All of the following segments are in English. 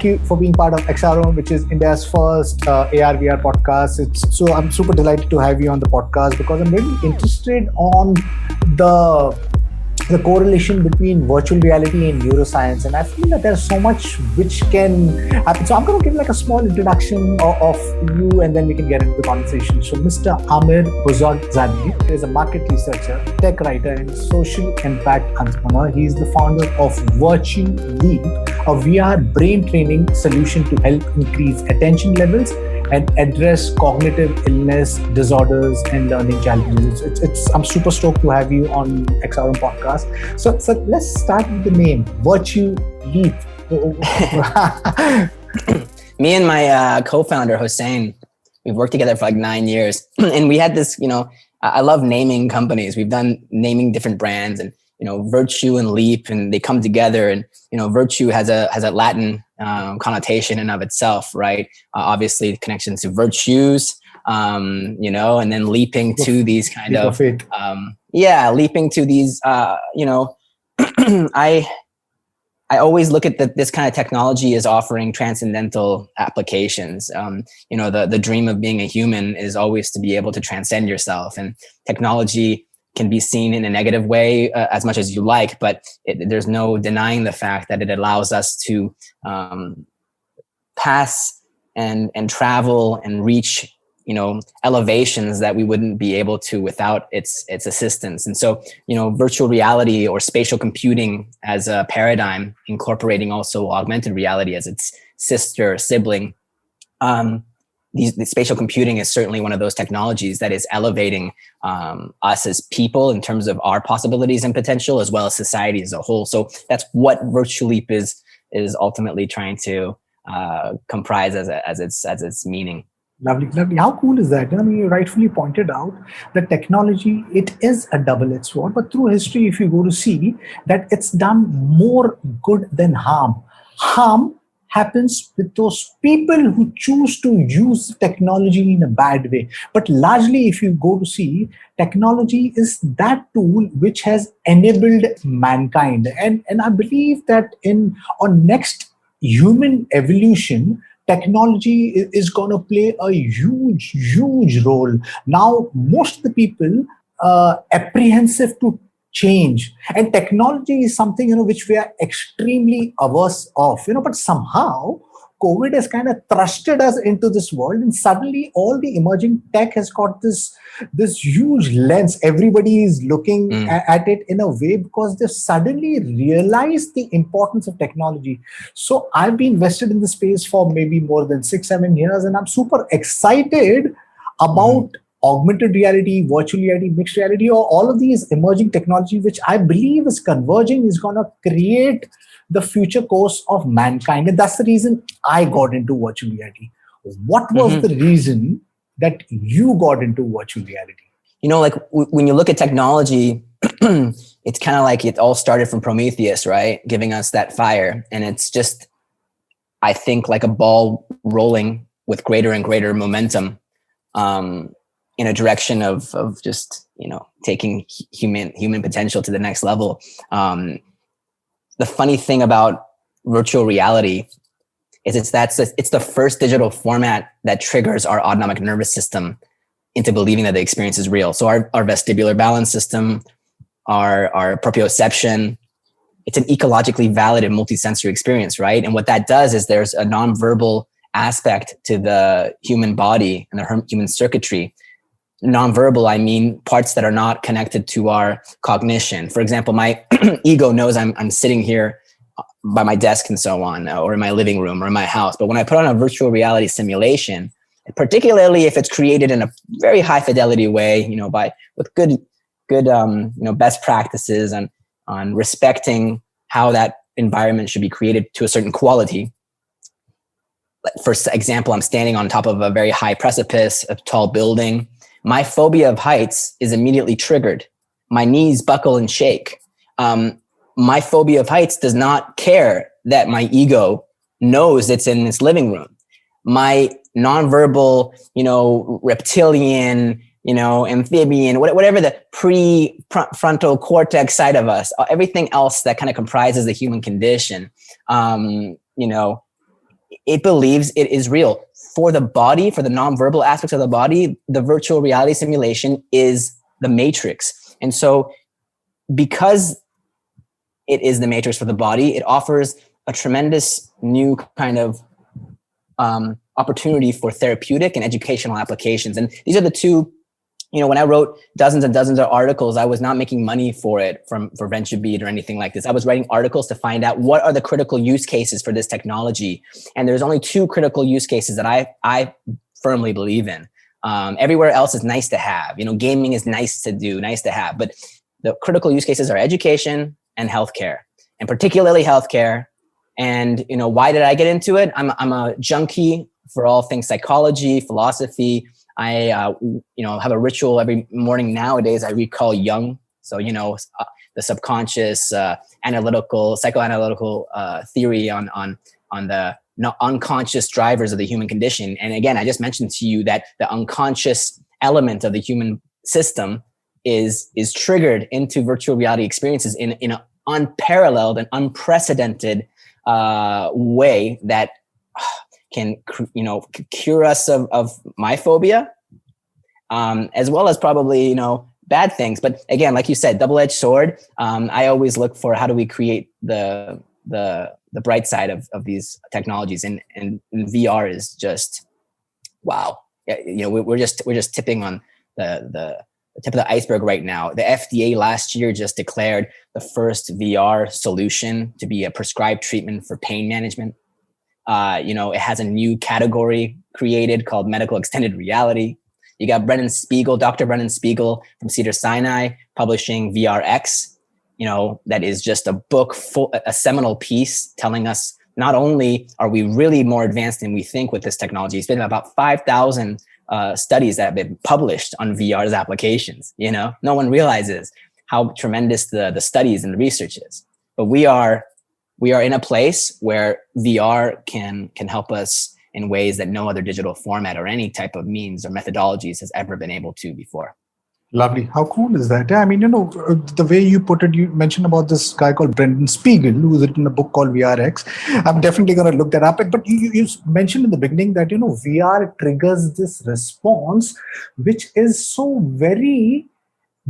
thank you for being part of XROM, which is India's first AR/VR podcast. I'm super delighted to have you on the podcast because I'm really interested on the correlation between virtual reality and neuroscience, and I feel that there's so much which can happen. So I'm going to give like a small introduction of you, and then we can get into the conversation. So Mr. Amir Bozorgzadeh is a market researcher, tech writer, and social impact entrepreneur. He is the founder of Virtuleap, a VR brain training solution to help increase attention levels and address cognitive illness disorders and learning challenges. I'm super stoked to have you on XRM podcast. So let's start with the name, Virtuleap. Me and my co-founder, Hossein, we've worked together for like 9 years. And we had this, I love naming companies. We've done naming different brands and, Virtue and Leap, and they come together, and, Virtue has a Latin connotation in of itself, right? Obviously connection to virtues, and then leaping to these kind of, leaping to these, I always look at this kind of technology as offering transcendental applications. The dream of being a human is always to be able to transcend yourself, and technology can be seen in a negative way as much as you like, but there's no denying the fact that it allows us to pass and travel and reach, elevations that we wouldn't be able to without its assistance. And so, virtual reality or spatial computing as a paradigm, incorporating also augmented reality as its sister or sibling, the spatial computing is certainly one of those technologies that is elevating us as people in terms of our possibilities and potential, as well as society as a whole. So that's what Virtuleap is ultimately trying to comprise as its meaning. Lovely. How cool is that? You rightfully pointed out that technology, it is a double-edged sword, but through history, if you go to see that it's done more good than harm. Harm happens with those people who choose to use technology in a bad way. But largely, if you go to see, technology is that tool which has enabled mankind. And I believe that on next human evolution, technology is going to play a huge role. Now, most of the people are apprehensive to change, and technology is something which we are extremely averse of, but somehow COVID has kind of thrusted us into this world, and suddenly all the emerging tech has got this huge lens. Everybody is looking at it in a way because they suddenly realized the importance of technology. So I've been invested in the space for maybe more than 6-7 years, and I'm super excited about augmented reality, virtual reality, mixed reality, or all of these emerging technology, which I believe is converging, is going to create the future course of mankind. And that's the reason I got into virtual reality. What was the reason that you got into virtual reality? When you look at technology, it's kind of like it all started from Prometheus, right? Giving us that fire. And it's just, I think, like a ball rolling with greater and greater momentum in a direction of just, taking human potential to the next level. The funny thing about virtual reality is it's the first digital format that triggers our autonomic nervous system into believing that the experience is real. So our vestibular balance system, our proprioception, it's an ecologically valid and multisensory experience, right? And what that does is there's a nonverbal aspect to the human body and the human circuitry. Nonverbal, I mean parts that are not connected to our cognition. For example, my ego knows I'm sitting here by my desk and so on, or in my living room or in my house. But when I put on a virtual reality simulation, particularly if it's created in a very high fidelity way, with good best practices on respecting how that environment should be created to a certain quality. For example, I'm standing on top of a very high precipice, a tall building. My phobia of heights is immediately triggered. My knees buckle and shake. My phobia of heights does not care that my ego knows it's in this living room. My nonverbal, reptilian, amphibian, whatever the prefrontal cortex side of us, everything else that kind of comprises the human condition, it believes it is real. For the body, for the nonverbal aspects of the body, the virtual reality simulation is the matrix. And so because it is the matrix for the body, it offers a tremendous new kind of opportunity for therapeutic and educational applications. And these are the two, when I wrote dozens and dozens of articles, I was not making money for VentureBeat or anything like this. I was writing articles to find out what are the critical use cases for this technology. And there's only two critical use cases that I firmly believe in. Everywhere else is nice to have. Gaming is nice to do, nice to have. But the critical use cases are education and healthcare, and particularly healthcare. And why did I get into it? I'm a junkie for all things psychology, philosophy. I have a ritual every morning nowadays. I recall Jung, so the subconscious, psychoanalytical theory on the unconscious drivers of the human condition. And again, I just mentioned to you that the unconscious element of the human system is triggered into virtual reality experiences in an unparalleled and unprecedented way that can cure us of my phobia, as well as probably bad things. But again, like you said, double-edged sword. I always look for how do we create the bright side of these technologies, and VR is just wow. We're just tipping on the tip of the iceberg right now. The FDA last year just declared the first VR solution to be a prescribed treatment for pain management. It has a new category created called medical extended reality. You got Dr. Brennan Spiegel from Cedars-Sinai publishing VRX, that is just a book a seminal piece telling us not only are we really more advanced than we think with this technology. It's been about 5,000 studies that have been published on VR's applications. No one realizes how tremendous the studies and the research is. But we are in a place where VR can help us in ways that no other digital format or any type of means or methodologies has ever been able to before. Lovely. How cool is that? Yeah, I mean, the way you put it, you mentioned about this guy called Brendan Spiegel, who's written a book called VRX. I'm definitely going to look that up. But you mentioned in the beginning that, VR triggers this response, which is so very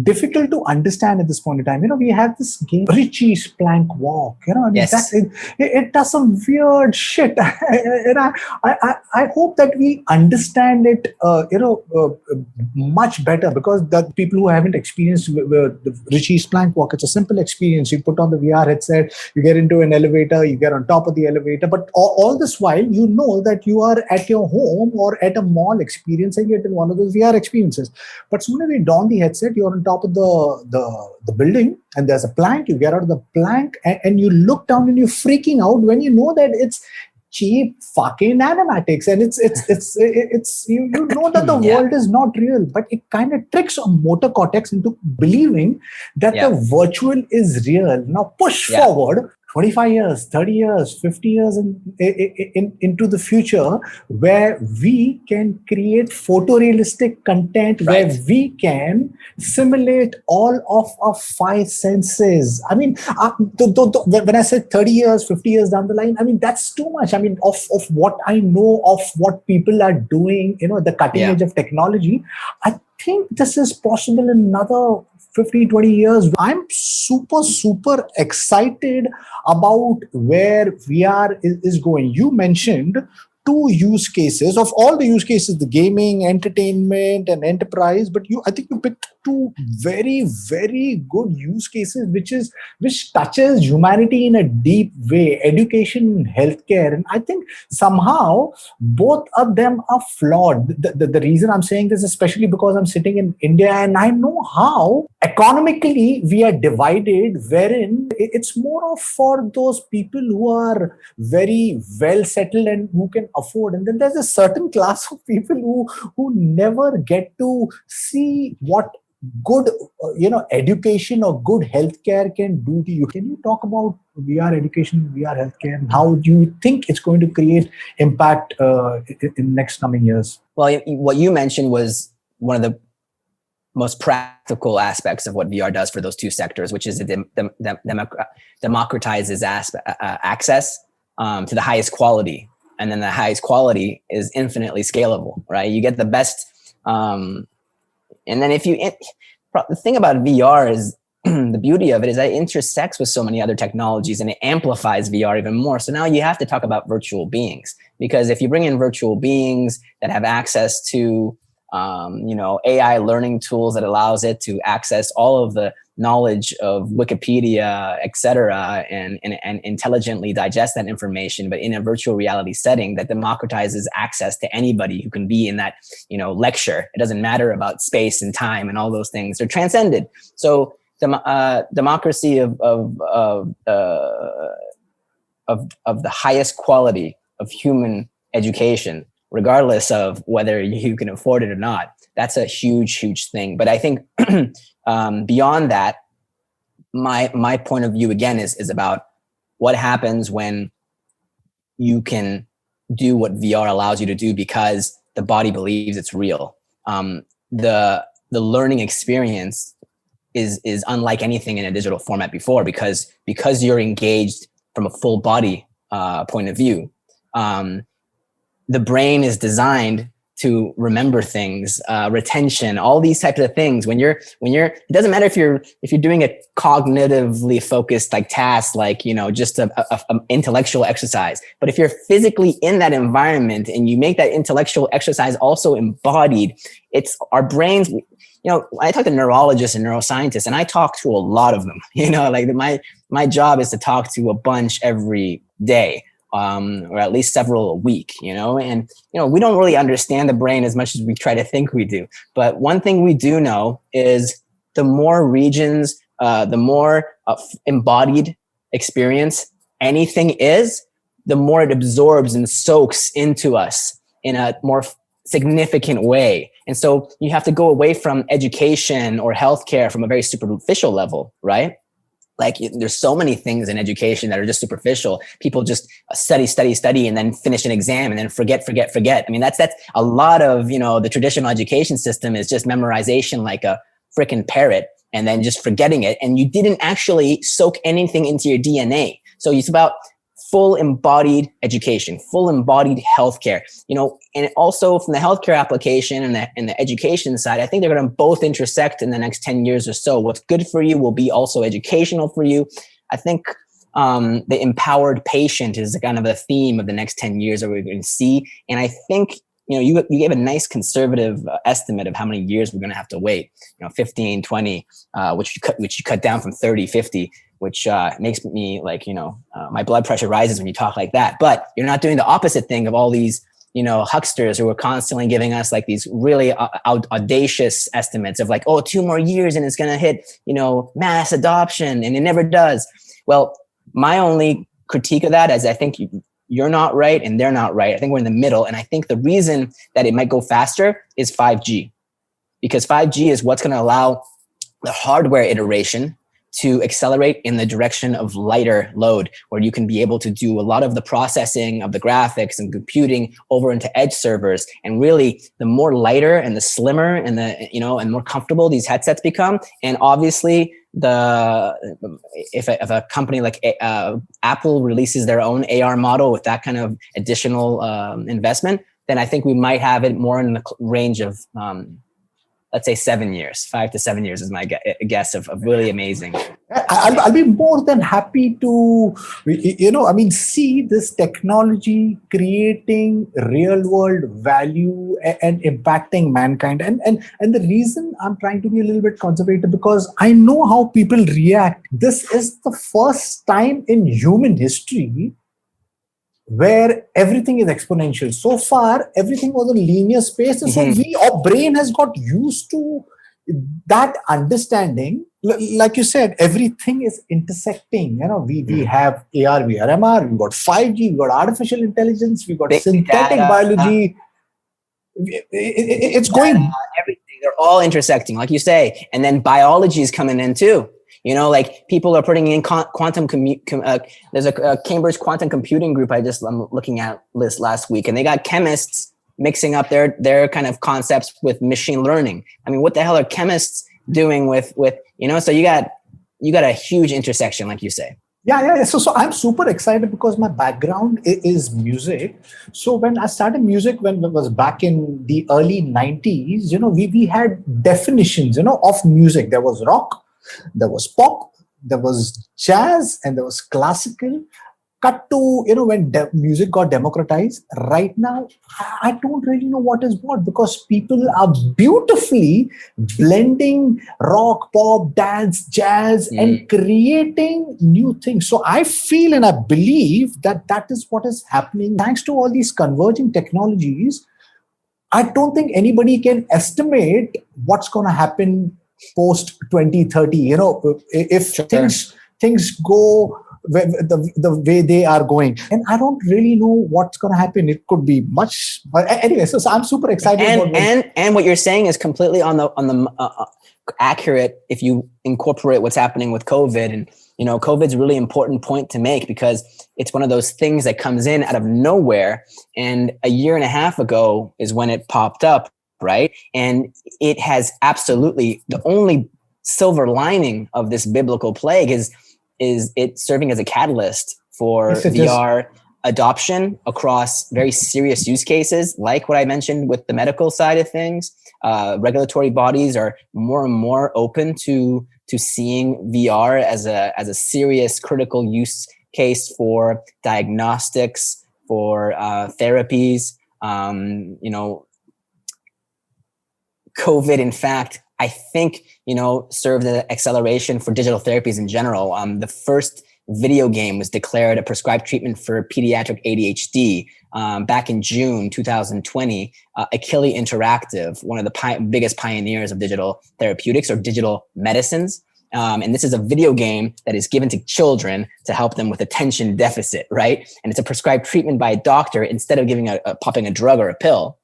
difficult to understand at this point in time. We have this game, Richie's Plank Walk. Yes. It does some weird shit. And I hope that we understand it, much better, because the people who haven't experienced the Richie's Plank Walk, it's a simple experience. You put on the VR headset, you get into an elevator, you get on top of the elevator, but all this while, that you are at your home or at a mall experiencing it in one of those VR experiences. But soon as you don the headset, you're on top of the building, and there's a plank. You get out of the plank and you look down and you're freaking out when you know that it's cheap fucking animatics, and it's that the world is not real, but it kind of tricks a motor cortex into believing that the virtual is real. Now push forward 25 years, 30 years, 50 years into the future, where we can create photorealistic content, where we can simulate all of our five senses. I mean, when I said 30 years, 50 years down the line, I mean, that's too much. I mean, of what I know, of what people are doing, the cutting edge of technology, I think this is possible in another 15, 20 years. I'm super, super excited about where VR is going. You mentioned two use cases. Of all the use cases, the gaming, entertainment, and enterprise, but I think you picked two very, very good use cases, which touches humanity in a deep way: education and healthcare. And I think somehow both of them are flawed. The reason I'm saying this, especially because I'm sitting in India and I know how economically we are divided, wherein it's more of for those people who are very well settled and who can afford, and then there's a certain class of people who never get to see what good education or good healthcare can do to you. Can you talk about VR education, VR healthcare, and how do you think it's going to create impact in next coming years? Well, what you mentioned was one of the most practical aspects of what VR does for those two sectors, which is it democratizes access to the highest quality and then the highest quality is infinitely scalable, right? You get the best. And then the thing about VR is the beauty of it is that it intersects with so many other technologies and it amplifies VR even more. So now you have to talk about virtual beings, because if you bring in virtual beings that have access to, AI learning tools that allows it to access all of the knowledge of Wikipedia, et cetera, and intelligently digest that information, but in a virtual reality setting that democratizes access to anybody who can be in that, lecture. It doesn't matter about space and time and all those things. They're transcended. So democracy of the highest quality of human education, regardless of whether you can afford it or not. That's a huge, huge thing. But I think beyond that, my point of view again is about what happens when you can do what VR allows you to do because the body believes it's real. The learning experience is unlike anything in a digital format before, because you're engaged from a full body point of view. The brain is designed to remember things, retention, all these types of things. When you're, it doesn't matter if you're doing a cognitively focused task, just a intellectual exercise. But if you're physically in that environment and you make that intellectual exercise also embodied, it's our brains. I talk to neurologists and neuroscientists, and I talk to a lot of them. My job is to talk to a bunch every day. Or at least several a week, and, we don't really understand the brain as much as we try to think we do. But one thing we do know is the more regions, the more embodied experience anything is, the more it absorbs and soaks into us in a more significant way. And so you have to go away from education or healthcare from a very superficial level, right? There's so many things in education that are just superficial. People just study, and then finish an exam and then forget. I mean, that's a lot of, the traditional education system is just memorization like a freaking parrot and then just forgetting it. And you didn't actually soak anything into your DNA. So it's about full embodied education, full embodied healthcare, and also from the healthcare application and the education side, I think they're going to both intersect in the next 10 years or so. What's good for you will be also educational for you. I think the empowered patient is kind of a theme of the next 10 years that we're going to see. And I think, you gave a nice conservative estimate of how many years we're going to have to wait, 15, 20, which you cut down from 30, 50. Which makes me my blood pressure rises when you talk like that. But you're not doing the opposite thing of all these, hucksters who are constantly giving us these really audacious estimates of 2 more years and it's going to hit, mass adoption, and it never does. Well, my only critique of that is I think you're not right and they're not right. I think we're in the middle. And I think the reason that it might go faster is 5G, because 5G is what's going to allow the hardware iteration to accelerate in the direction of lighter load, where you can be able to do a lot of the processing of the graphics and computing over into edge servers. And really, the more lighter and the slimmer and and more comfortable these headsets become, and obviously if a company like Apple releases their own AR model with that kind of additional investment, then I think we might have it more in the range of let's say 7 years, 5 to 7 years is my guess of really amazing. I'll be more than happy to, see this technology creating real world value and impacting mankind. And the reason I'm trying to be a little bit conservative, because I know how people react. This is the first time in human history where everything is exponential. So far, everything was a linear space. And so our brain has got used to that understanding. Like you said, everything is intersecting. We have AR, VR, MR, we've got 5G, we've got artificial intelligence, we've got synthetic biology. It's going... everything. They're all intersecting, like you say. And then biology is coming in too. People are putting in quantum. There's a Cambridge quantum computing group I'm looking at this last week, and they got chemists mixing up their kind of concepts with machine learning. I mean, what the hell are chemists doing with? So you got a huge intersection, like you say. Yeah. So I'm super excited because my background is music. So when I started music, when it was back in the early 90s, we had definitions, of music. There was rock, there was pop, there was jazz, and there was classical. Cut to, when music got democratized. Right now, I don't really know what is what, because people are beautifully blending rock, pop, dance, jazz, and Mm. creating new things. So I feel and I believe that that is what is happening thanks to all these converging technologies. I don't think anybody can estimate what's going to happen post 2030. If Sure. things go the way they are going, and I don't really know what's going to happen. It could be much, but anyway. So I'm super excited and about what. and what you're saying is completely on the accurate if you incorporate what's happening with COVID. And COVID's a really important point to make, because it's one of those things that comes in out of nowhere, and a year and a half ago is when it popped up, right? And it has absolutely, the only silver lining of this biblical plague is it serving as a catalyst for Yes, it is. VR adoption across very serious use cases, like what I mentioned with the medical side of things. Regulatory bodies are more and more open to seeing VR as a serious critical use case for diagnostics, for therapies. COVID, in fact, I think, served as an acceleration for digital therapies in general. The first video game was declared a prescribed treatment for pediatric ADHD back in June 2020. Achille Interactive, one of the biggest pioneers of digital therapeutics or digital medicines. And this is a video game that is given to children to help them with attention deficit, right? And it's a prescribed treatment by a doctor. Instead of giving popping a drug or a pill,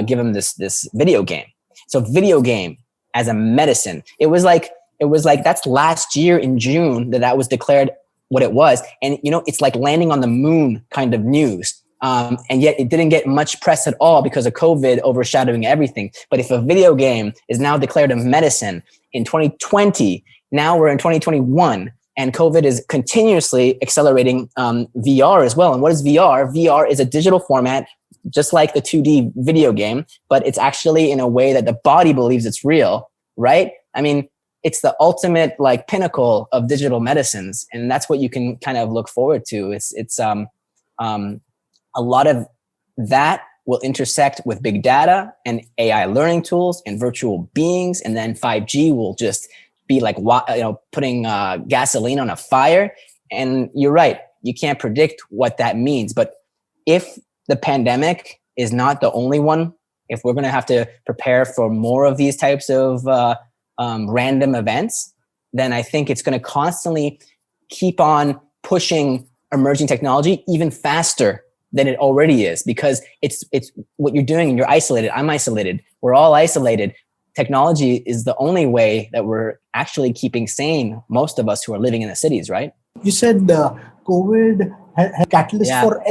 give them this video game. So video game as a medicine. It was like that's last year in June that was declared what it was. And it's like landing on the moon kind of news. And yet it didn't get much press at all because of COVID overshadowing everything. But if a video game is now declared a medicine in 2020, now we're in 2021, and COVID is continuously accelerating VR as well. And what is VR? VR is a digital format, just like the 2D video game, but it's actually in a way that the body believes it's real, right? I mean, it's the ultimate like pinnacle of digital medicines, and that's what you can kind of look forward to. It's a lot of that will intersect with big data and AI learning tools and virtual beings, and then 5G will just be like putting gasoline on a fire. And you're right, you can't predict what that means, but if the pandemic is not the only one, if we're going to have to prepare for more of these types of random events, then I think it's going to constantly keep on pushing emerging technology even faster than it already is, because it's what you're doing and you're isolated. I'm isolated. We're all isolated. Technology is the only way that we're actually keeping sane most of us who are living in the cities, right? You said COVID has catalyst Yeah. for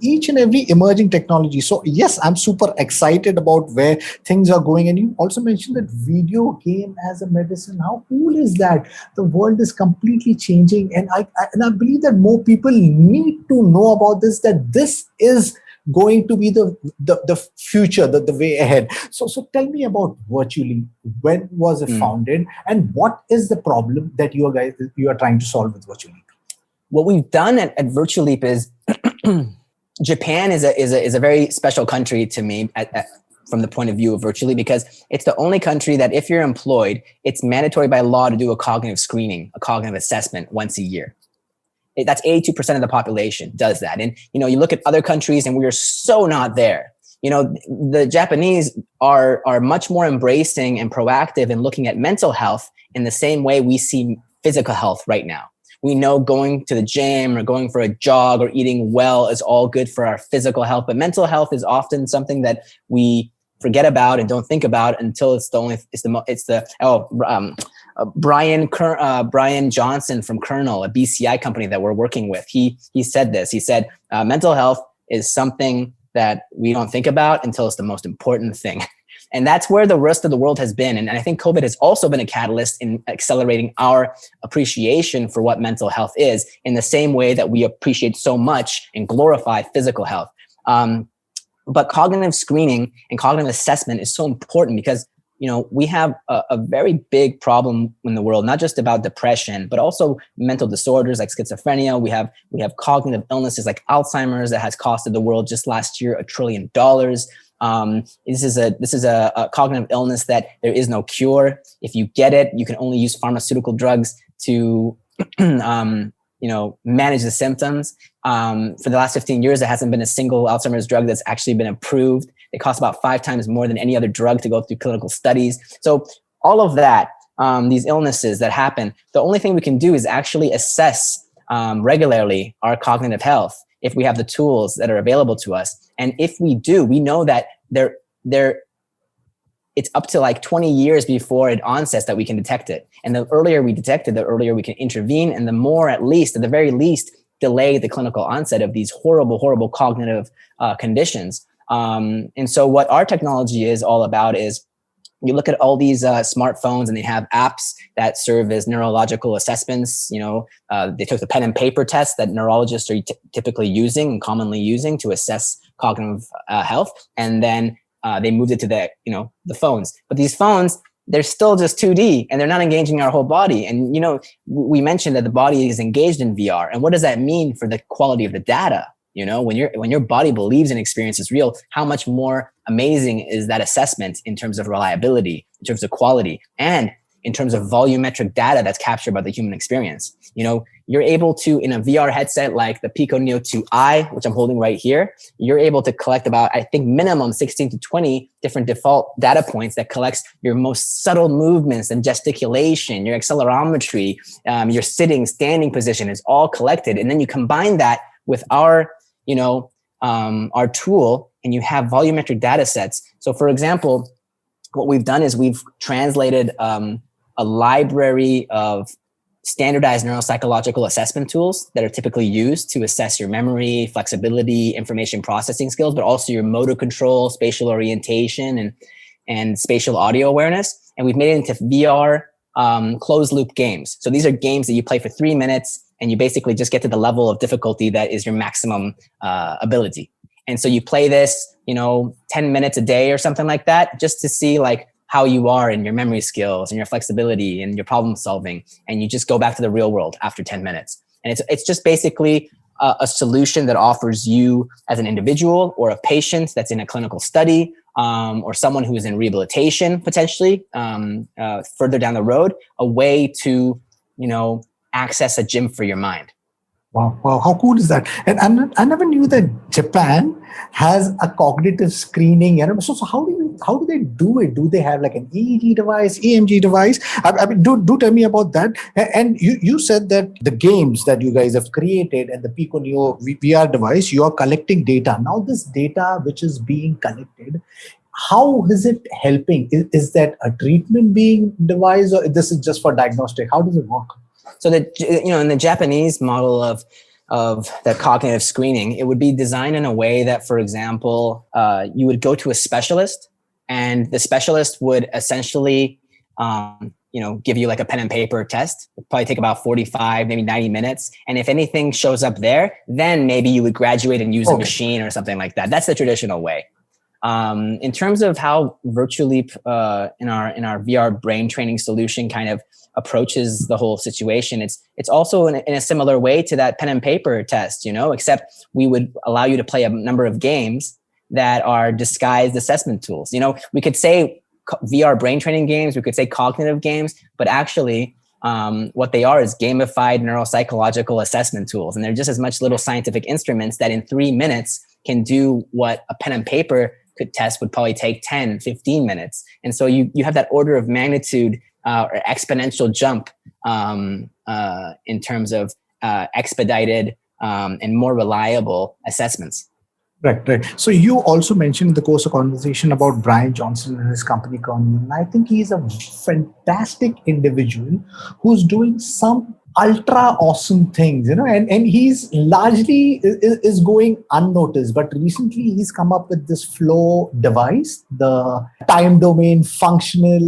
each and every emerging technology. So yes, I'm super excited about where things are going. And you also mentioned that video game as a medicine. How cool is that? The world is completely changing, and I believe that more people need to know about this. That this is going to be the future, the way ahead. So tell me about Virtually. When was it founded, and what is the problem that you are trying to solve with Virtually? What we've done at Virtuleap is Japan is a very special country to me from the point of view of Virtually, because it's the only country that if you're employed, it's mandatory by law to do a cognitive screening, a cognitive assessment once a year. That's 82% of the population does that. And, you look at other countries and we're so not there. The Japanese are much more embracing and proactive in looking at mental health in the same way we see physical health right now. We know going to the gym or going for a jog or eating well is all good for our physical health, but mental health is often something that we forget about and don't think about until Brian Johnson from Kernel, a BCI company that we're working with. He said this. He said, mental health is something that we don't think about until it's the most important thing. And that's where the rest of the world has been. And I think COVID has also been a catalyst in accelerating our appreciation for what mental health is, in the same way that we appreciate so much and glorify physical health. But cognitive screening and cognitive assessment is so important because, we have a very big problem in the world, not just about depression, but also mental disorders like schizophrenia. We have cognitive illnesses like Alzheimer's that has costed the world just last year $1 trillion. This is a cognitive illness that there is no cure. If you get it, you can only use pharmaceutical drugs to manage the symptoms. For the last 15 years, there hasn't been a single Alzheimer's drug that's actually been approved. It costs about 5 times more than any other drug to go through clinical studies. So all of that, these illnesses that happen, the only thing we can do is actually assess regularly our cognitive health if we have the tools that are available to us. And if we do, we know that it's up to like 20 years before it onsets that we can detect it. And the earlier we detect it, the earlier we can intervene, and the more, at the very least, delay the clinical onset of these horrible, horrible cognitive conditions. And so what our technology is all about is, you look at all these smartphones and they have apps that serve as neurological assessments. They took the pen and paper test that neurologists are typically using and commonly using to assess cognitive health. And then they moved it to the phones. But these phones, they're still just 2D and they're not engaging our whole body. And, we mentioned that the body is engaged in VR. And what does that mean for the quality of the data? When your body believes an experience is real, how much more amazing is that assessment in terms of reliability, in terms of quality, and in terms of volumetric data that's captured by the human experience. You're able to, in a VR headset like the Pico Neo 2i, which I'm holding right here, you're able to collect about, I think, minimum 16 to 20 different default data points that collects your most subtle movements and gesticulation, your accelerometry, your sitting, standing position is all collected. And then you combine that with our tool, and you have volumetric data sets. So for example, what we've done is we've translated a library of standardized neuropsychological assessment tools that are typically used to assess your memory, flexibility, information processing skills, but also your motor control, spatial orientation, and spatial audio awareness. And we've made it into VR closed loop games. So these are games that you play for 3 minutes, and you basically just get to the level of difficulty that is your maximum ability. And so you play this, 10 minutes a day or something like that, just to see like how you are in your memory skills and your flexibility and your problem solving. And you just go back to the real world after 10 minutes. And it's just basically a solution that offers you as an individual or a patient that's in a clinical study, or someone who is in rehabilitation potentially further down the road, a way to, access a gym for your mind. Wow, how cool is that? And I never knew that Japan has a cognitive screening. So how do they do it? Do they have like an EEG device, EMG device? I mean, do tell me about that. And you said that the games that you guys have created and the Pico Neo VR device, you are collecting data. Now this data which is being collected, how is it helping? Is that a treatment being devised, or this is just for diagnostic? How does it work? So that, in the Japanese model of that cognitive screening, it would be designed in a way that, for example, you would go to a specialist, and the specialist would essentially, give you like a pen and paper test. It'd probably take about 45, maybe 90 minutes. And if anything shows up there, then maybe you would graduate and use a machine or something like that. That's the traditional way. In terms of how Virtuleap in our VR brain training solution kind of approaches the whole situation, it's also in a similar way to that pen and paper test, except we would allow you to play a number of games that are disguised assessment tools. We could say VR brain training games, we could say cognitive games, but actually what they are is gamified neuropsychological assessment tools. And they're just as much little scientific instruments that in 3 minutes can do what a pen and paper test would probably take 10, 15 minutes. And so you have that order of magnitude or exponential jump in terms of expedited and more reliable assessments. Right. So you also mentioned in the course of conversation about Brian Johnson and his company, Conjured. And I think he's a fantastic individual who's doing some ultra awesome things, and he's largely is going unnoticed. But recently, he's come up with this flow device, the time domain functional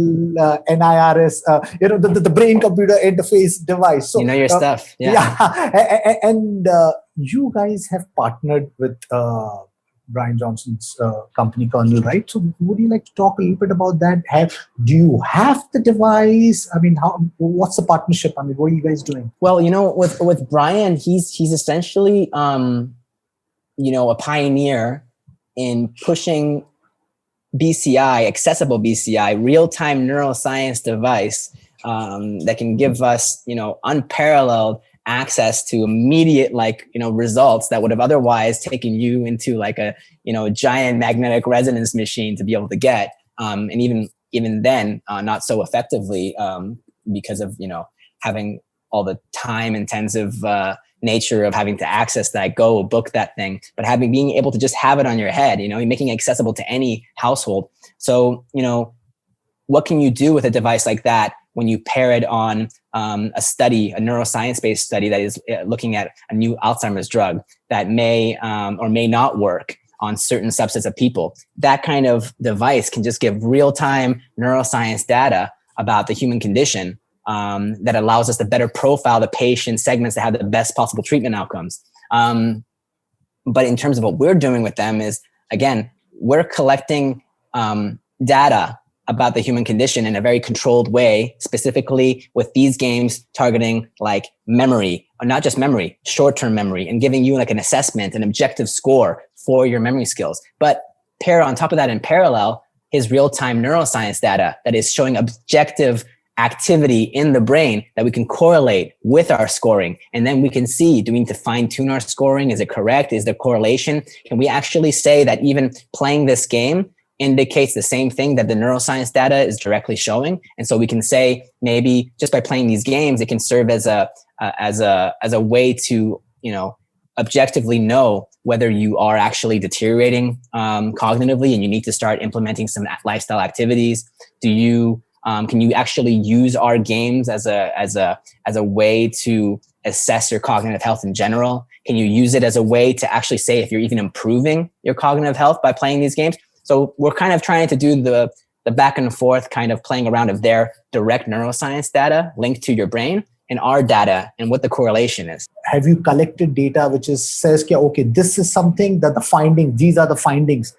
NIRS, the brain computer interface device. So You know your stuff. Yeah. yeah, and you guys have partnered with Brian Johnson's company, Kernel, right? So, would you like to talk a little bit about that? Do you have the device? I mean, what's the partnership? I mean, what are you guys doing? Well, with Brian, he's essentially a pioneer in pushing BCI, accessible BCI, real-time neuroscience device that can give us, unparalleled access to immediate, results that would have otherwise taken you into like a giant magnetic resonance machine to be able to get, and even then, not so effectively because of having all the time intensive nature of having to access that, go book that thing, but being able to just have it on your head, making it accessible to any household. So, what can you do with a device like that when you pair it on a neuroscience-based study that is looking at a new Alzheimer's drug that may or may not work on certain subsets of people? That kind of device can just give real-time neuroscience data about the human condition that allows us to better profile the patient segments that have the best possible treatment outcomes. But in terms of what we're doing with them is, again, we're collecting data about the human condition in a very controlled way, specifically with these games targeting like memory, or not just memory, short-term memory, and giving you like an assessment, an objective score for your memory skills. But on top of that, in parallel, is real-time neuroscience data that is showing objective activity in the brain that we can correlate with our scoring. And then we can see, do we need to fine tune our scoring? Is it correct? Is there correlation? Can we actually say that even playing this game indicates the same thing that the neuroscience data is directly showing? And so we can say maybe just by playing these games, it can serve as a way to, objectively know whether you are actually deteriorating cognitively and you need to start implementing some lifestyle activities. Can you actually use our games as a way to assess your cognitive health in general? Can you use it as a way to actually say if you're even improving your cognitive health by playing these games? So we're kind of trying to do the back and forth kind of playing around of their direct neuroscience data linked to your brain and our data and what the correlation is. Have you collected data which says, okay, this is something that these are the findings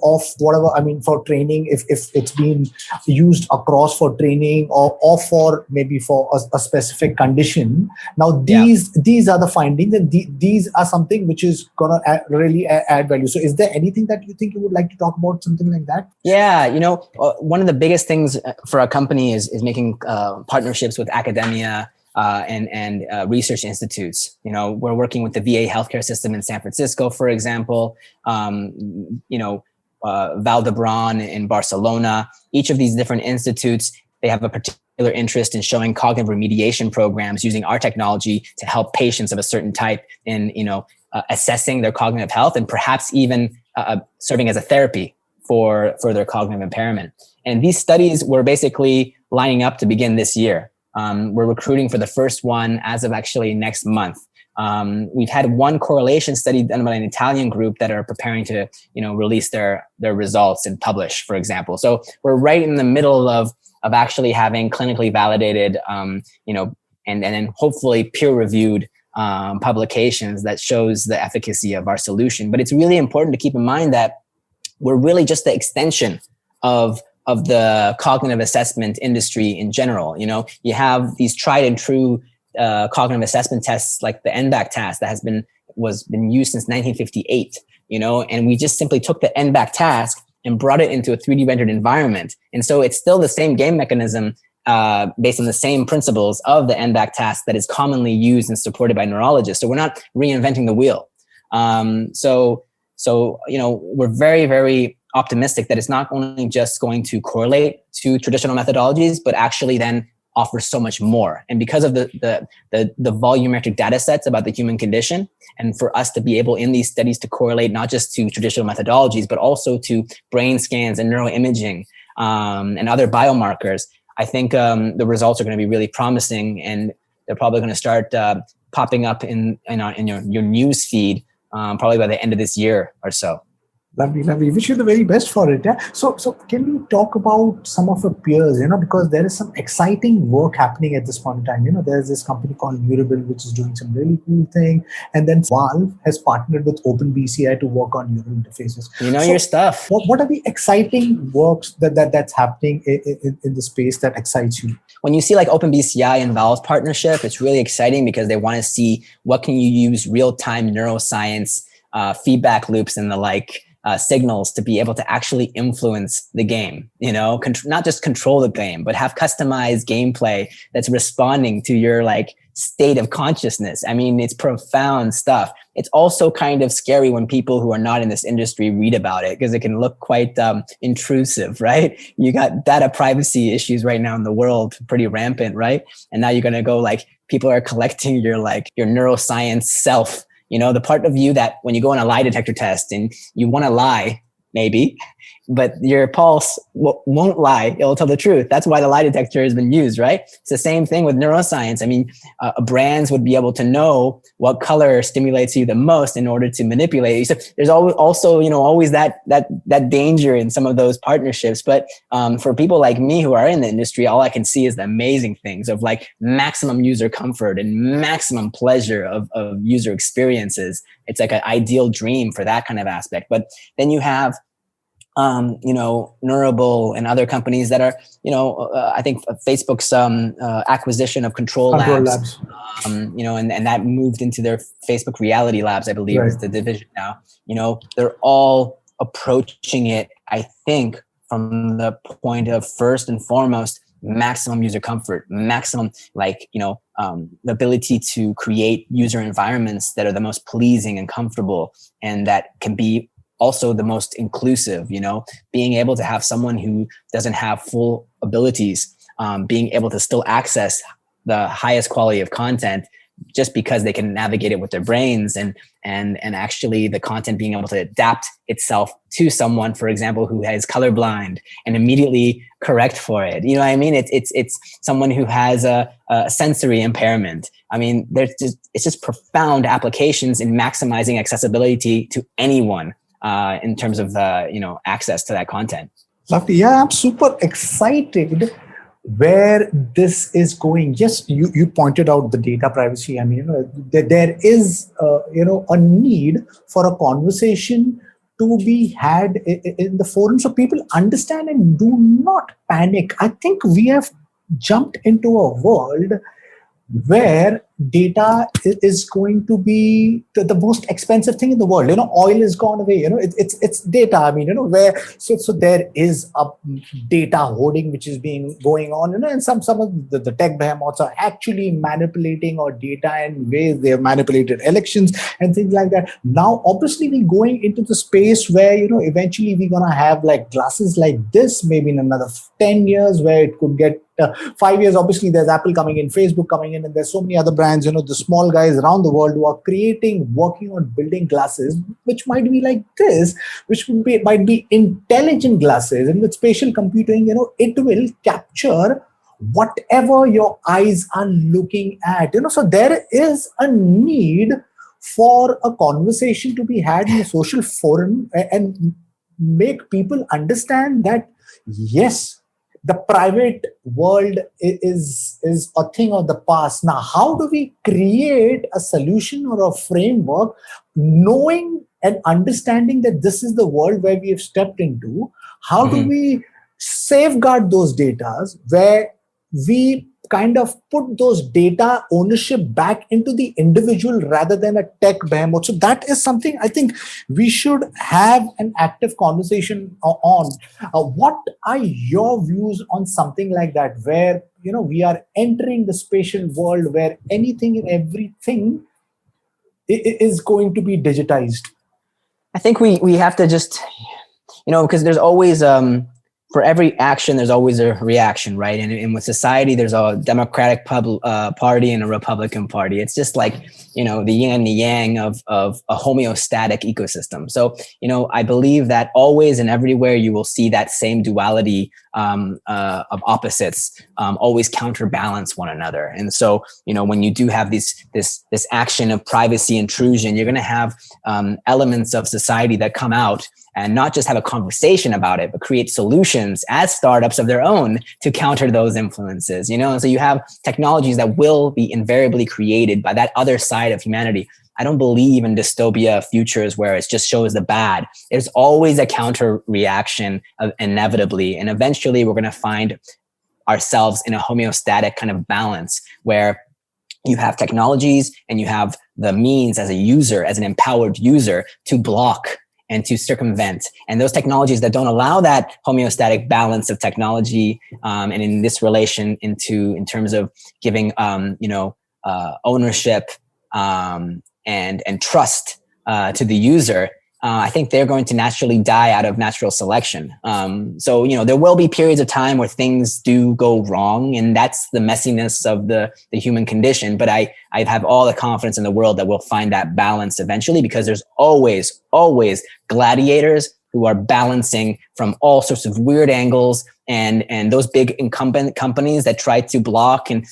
of whatever, for training, if it's been used across for training or for maybe for a specific condition. Now, these are the findings, and these are something which is going to really add value. So is there anything that you think you would like to talk about, something like that? Yeah, one of the biggest things for our company is making partnerships with academia, and research institutes. We're working with the VA healthcare system in San Francisco, for example, Valdebron in Barcelona. Each of these different institutes, they have a particular interest in showing cognitive remediation programs using our technology to help patients of a certain type in, assessing their cognitive health and perhaps even serving as a therapy for their cognitive impairment. And these studies were basically lining up to begin this year. We're recruiting for the first one as of actually next month. We've had one correlation study done by an Italian group that are preparing to, release their results and publish, for example. So we're right in the middle of actually having clinically validated, and then hopefully peer-reviewed publications that shows the efficacy of our solution. But it's really important to keep in mind that we're really just the extension of the cognitive assessment industry in general. You have these tried and true cognitive assessment tests like the NBAC task that was been used since 1958, and we just simply took the NBAC task and brought it into a 3D rendered environment. And so it's still the same game mechanism based on the same principles of the NBAC task that is commonly used and supported by neurologists. So we're not reinventing the wheel. So we're very, very optimistic that it's not only just going to correlate to traditional methodologies, but actually then offer so much more. And because of the volumetric data sets about the human condition, and for us to be able in these studies to correlate not just to traditional methodologies, but also to brain scans and neuroimaging and other biomarkers, I think the results are going to be really promising. And they're probably going to start popping up in your news feed probably by the end of this year or so. Lovely, lovely. Wish you the very best for it. Yeah. So can we talk about some of our peers? Because there is some exciting work happening at this point in time. There's this company called Murable, which is doing some really cool thing, and then Valve has partnered with OpenBCI to work on neural interfaces. Your stuff. What are the exciting works that's happening in the space that excites you? When you see like OpenBCI and Valve's partnership, it's really exciting because they want to see what can you use real-time neuroscience feedback loops and the like. Signals to be able to actually influence the game, not just control the game, but have customized gameplay that's responding to your like state of consciousness. I mean, it's profound stuff. It's also kind of scary when people who are not in this industry read about it because it can look quite intrusive, right? You got data privacy issues right now in the world, pretty rampant, right? And now you're going to go like, people are collecting your neuroscience self. The part of you that when you go on a lie detector test and you want to lie, maybe, but your pulse won't lie. It'll tell the truth. That's why the lie detector has been used, right? It's the same thing with neuroscience. I mean, brands would be able to know what color stimulates you the most in order to manipulate you. So there's also, always that danger in some of those partnerships. But for people like me who are in the industry, all I can see is the amazing things of like maximum user comfort and maximum pleasure of user experiences. It's like an ideal dream for that kind of aspect. But then you have Neurable and other companies that are, I think Facebook's acquisition of Control Labs. And that moved into their Facebook Reality Labs, I believe, is the division now. They're all approaching it, I think, from the point of first and foremost, maximum user comfort, maximum the ability to create user environments that are the most pleasing and comfortable, and that can be also the most inclusive, being able to have someone who doesn't have full abilities, being able to still access the highest quality of content just because they can navigate it with their brains, and actually the content being able to adapt itself to someone, for example, who is colorblind and immediately correct for it. You know what I mean? It's someone who has a sensory impairment. I mean, it's just profound applications in maximizing accessibility to anyone in terms of access to that content. Lovely. Yeah, I'm super excited where this is going. Yes, you pointed out the data privacy. I mean, there is a need for a conversation to be had in the forum so people understand and do not panic. I think we have jumped into a world where data is going to be the most expensive thing in the world. Oil is gone away. It's data. I mean, where so there is a data hoarding which is going on. And some of the tech behemoths are actually manipulating our data in ways they have manipulated elections and things like that. Now, obviously, we're going into the space where eventually we're gonna have like glasses like this, maybe in another 10 years, where it could get 5 years. Obviously, there's Apple coming in, Facebook coming in, and there's so many other brands, the small guys around the world who are working on building glasses, which might be like this, which might be intelligent glasses, and with spatial computing, it will capture whatever your eyes are looking at. So there is a need for a conversation to be had in a social forum and make people understand that, yes, the private world is a thing of the past. Now, how do we create a solution or a framework knowing and understanding that this is the world where we have stepped into? How do we safeguard those data where we kind of put those data ownership back into the individual rather than a tech behemoth? So that is something I think we should have an active conversation on. What are your views on something like that, where we are entering the spatial world where anything and everything is going to be digitized? I think we have to just, because there's always for every action, there's always a reaction, right? And with society, there's a Democratic party and a Republican party. It's just like, the yin and the yang of a homeostatic ecosystem. So, I believe that always and everywhere you will see that same duality of opposites always counterbalance one another. And so, when you do have this action of privacy intrusion, you're going to have elements of society that come out and not just have a conversation about it, but create solutions as startups of their own to counter those influences, And so you have technologies that will be invariably created by that other side of humanity. I don't believe in dystopia futures where it just shows the bad. There's always a counter reaction inevitably. And eventually we're going to find ourselves in a homeostatic kind of balance where you have technologies and you have the means as a user, as an empowered user, to block and to circumvent. And those technologies that don't allow that homeostatic balance of technology, and in this relation in terms of giving, ownership and trust to the user, I think they're going to naturally die out of natural selection. So, there will be periods of time where things do go wrong, and that's the messiness of the human condition. But I have all the confidence in the world that we'll find that balance eventually, because there's always gladiators who are balancing from all sorts of weird angles, and those big incumbent companies that try to block and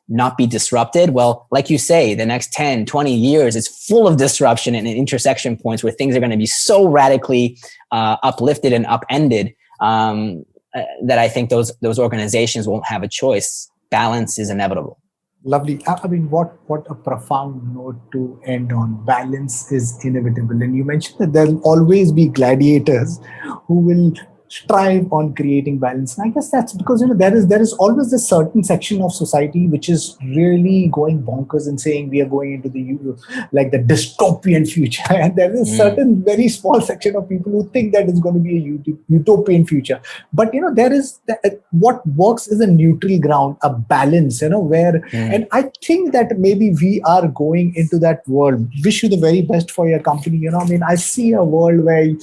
not be disrupted. Well, like you say, the next 10, 20 years is full of disruption and intersection points where things are going to be so radically uplifted and upended that I think those organizations won't have a choice. Balance is inevitable. Lovely. I mean, what a profound note to end on. Balance is inevitable. And you mentioned that there'll always be gladiators who will strive on creating balance. And I guess that's because there is always a certain section of society which is really going bonkers and saying we are going into the dystopian future, and there is a certain very small section of people who think that it's going to be a utopian future. But there is what works is a neutral ground, a balance, where and I think that maybe we are going into that world. Wish you the very best for your company. I see a world where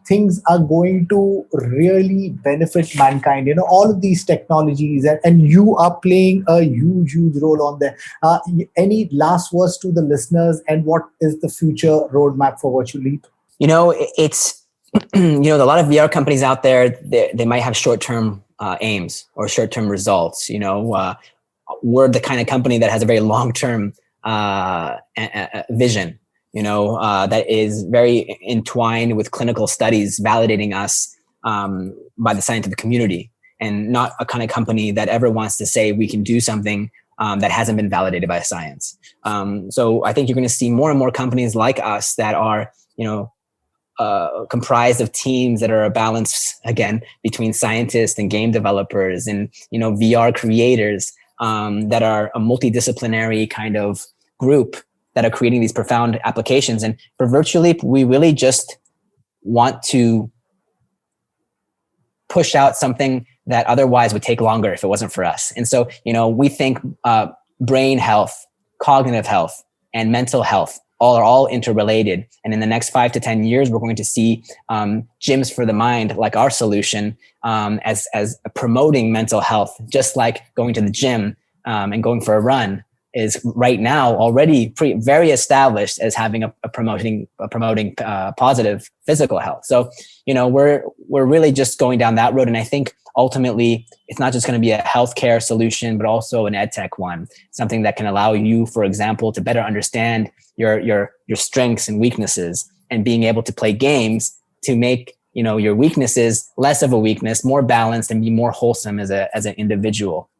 things are going to really benefit mankind. All of these technologies, and you are playing a huge role on there. Any last words to the listeners, and what is the future roadmap for Virtuleap? It's, a lot of VR companies out there, they might have short-term aims or short-term results. We're the kind of company that has a very long-term vision. That is very entwined with clinical studies validating us by the scientific community, and not a kind of company that ever wants to say we can do something that hasn't been validated by science. So I think you're going to see more and more companies like us that are, comprised of teams that are a balance, again, between scientists and game developers and, VR creators that are a multidisciplinary kind of group that are creating these profound applications. And for Virtuleap, we really just want to push out something that otherwise would take longer if it wasn't for us. And so, we think brain health, cognitive health, and mental health are all interrelated. And in the next 5 to 10 years, we're going to see gyms for the mind, like our solution, as promoting mental health, just like going to the gym and going for a run is right now already very established as having a promoting positive physical health. So, we're really just going down that road. And I think ultimately it's not just going to be a healthcare solution, but also an ed tech one, something that can allow you, for example, to better understand your strengths and weaknesses, and being able to play games to make, your weaknesses less of a weakness, more balanced, and be more wholesome as an individual.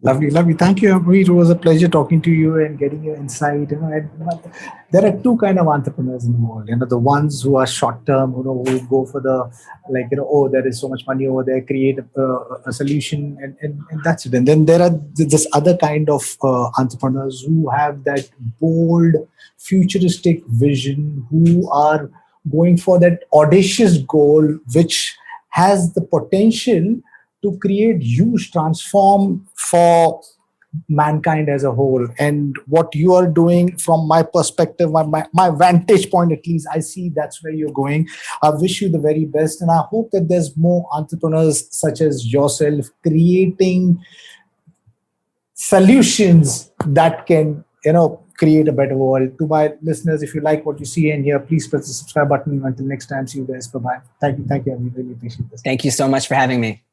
Lovely. Thank you, Amir. It was a pleasure talking to you and getting your insight. There are two kind of entrepreneurs in the world. The ones who are short term, who go for the there is so much money over there, create a solution, and that's it. And then there are this other kind of entrepreneurs who have that bold, futuristic vision, who are going for that audacious goal, which has the potential to create huge transform for mankind as a whole. And what you are doing, from my perspective, my vantage point at least, I see that's where you're going. I wish you the very best, and I hope that there's more entrepreneurs such as yourself creating solutions that can, create a better world. To my listeners, if you like what you see in here, please press the subscribe button. Until next time, see you guys. Bye bye. Thank you. I really appreciate this. Thank you so much for having me.